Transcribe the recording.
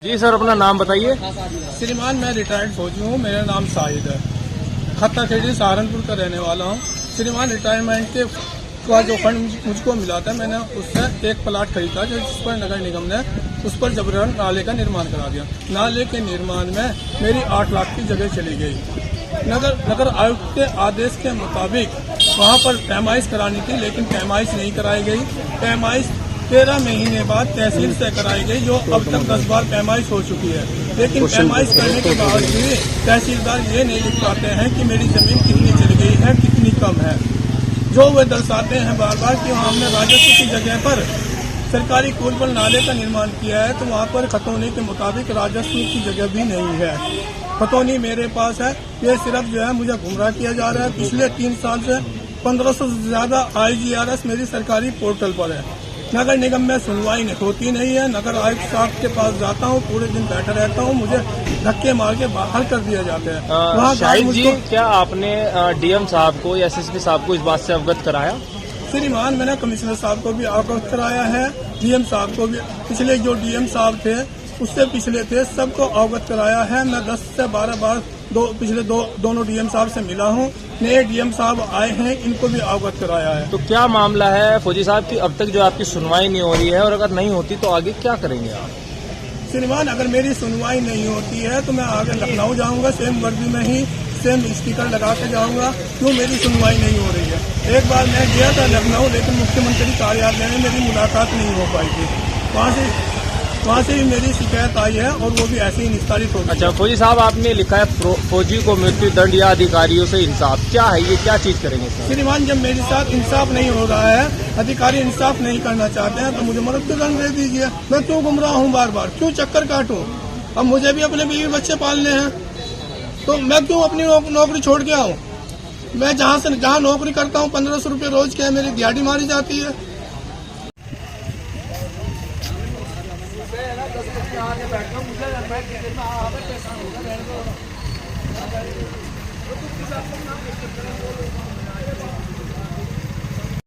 जी sir, अपना नाम बताइए। श्रीमान, मैं रिटायर्ड फौजी हूँ। मेरा नाम शाहिद है। खत्ता खेड़ी सहारनपुर का रहने वाला हूँ। श्रीमान, रिटायरमेंट के बाद जो फंड मुझको मिला था, मैंने उससे एक प्लाट खरीदा जिस पर नगर निगम ने उस पर जबरन नाले का निर्माण करा दिया। नाले के निर्माण में मेरी 8 लाख की जगह चली गई। नगर आयुक्त के आदेश के मुताबिक वहाँ पर पैमाइश करानी थी, लेकिन पैमाइश नहीं कराई गई। पैमाइश 13 महीने बाद तहसील से कराई गई, जो अब तक 10 बार पैमाइश हो चुकी है। लेकिन पैमाइश करने के बाद भी तहसीलदार ये नहीं लिख पाते हैं कि मेरी जमीन कितनी चली गई है, कितनी कम है। जो वे दर्शाते हैं बार बार कि हमने राजस्व की जगह पर सरकारी कुल पर नाले का निर्माण किया है, तो वहाँ पर खतौनी के मुताबिक राजस्व की जगह भी नहीं है। खतौनी मेरे पास है। ये सिर्फ जो है मुझे गुमराह किया जा रहा है। पिछले 3 साल से 1500 से ज्यादा IGRS मेरी सरकारी पोर्टल पर है। नगर निगम में सुनवाई होती नहीं है। नगर आयुक्त साहब के पास जाता हूँ, पूरे दिन बैठा रहता हूँ, मुझे धक्के मार के बाहर कर दिया जाता है। वहाँ शाहिद जी, क्या आपने DM साहब को या SSP साहब को इस बात से अवगत कराया? श्रीमान, मैंने कमिश्नर साहब को भी अवगत कराया है, DM साहब को भी, पिछले जो DM साहब थे उससे पिछले थे, सबको अवगत कराया है। मैं 10 से 12 बार पिछले दोनों DM साहब से मिला हूँ। नए DM साहब आए हैं, इनको भी अवगत कराया है। तो क्या मामला है फौजी साहब की अब तक जो आपकी सुनवाई नहीं हो रही है, और अगर नहीं होती तो आगे क्या करेंगे आप? श्रीमान, अगर मेरी सुनवाई नहीं होती है तो मैं आगे लखनऊ जाऊंगा, सेम वर्दी में ही सेम स्टिकर लगा के जाऊंगा। क्यों मेरी सुनवाई नहीं हो रही है? एक बार मैं गया था लखनऊ, लेकिन मुख्यमंत्री कार्यालय में मेरी मुलाकात नहीं हो पाई थी। वहाँ से भी मेरी शिकायत आई है और वो भी ऐसे ही निस्तारित हो गई। अच्छा फौजी साहब, आपने लिखा है फौजी को मृत्यु दंड या अधिकारियों से इंसाफ, क्या है ये, क्या चीज करेंगे सर? श्रीमान, जब मेरे साथ इंसाफ नहीं हो रहा है, अधिकारी इंसाफ नहीं करना चाहते हैं, तो मुझे मृत्यु दंड दे दीजिए। मैं क्यों गुमराह हूँ बार बार, क्यों चक्कर काटूं? अब मुझे भी अपने बीवी बच्चे पालने हैं, तो मैं क्यों अपनी नौकरी छोड़ के आऊँ? मैं जहाँ नौकरी करता हूँ 1500 रुपये रोज के, मेरी दिहाड़ी मारी जाती है। मुझे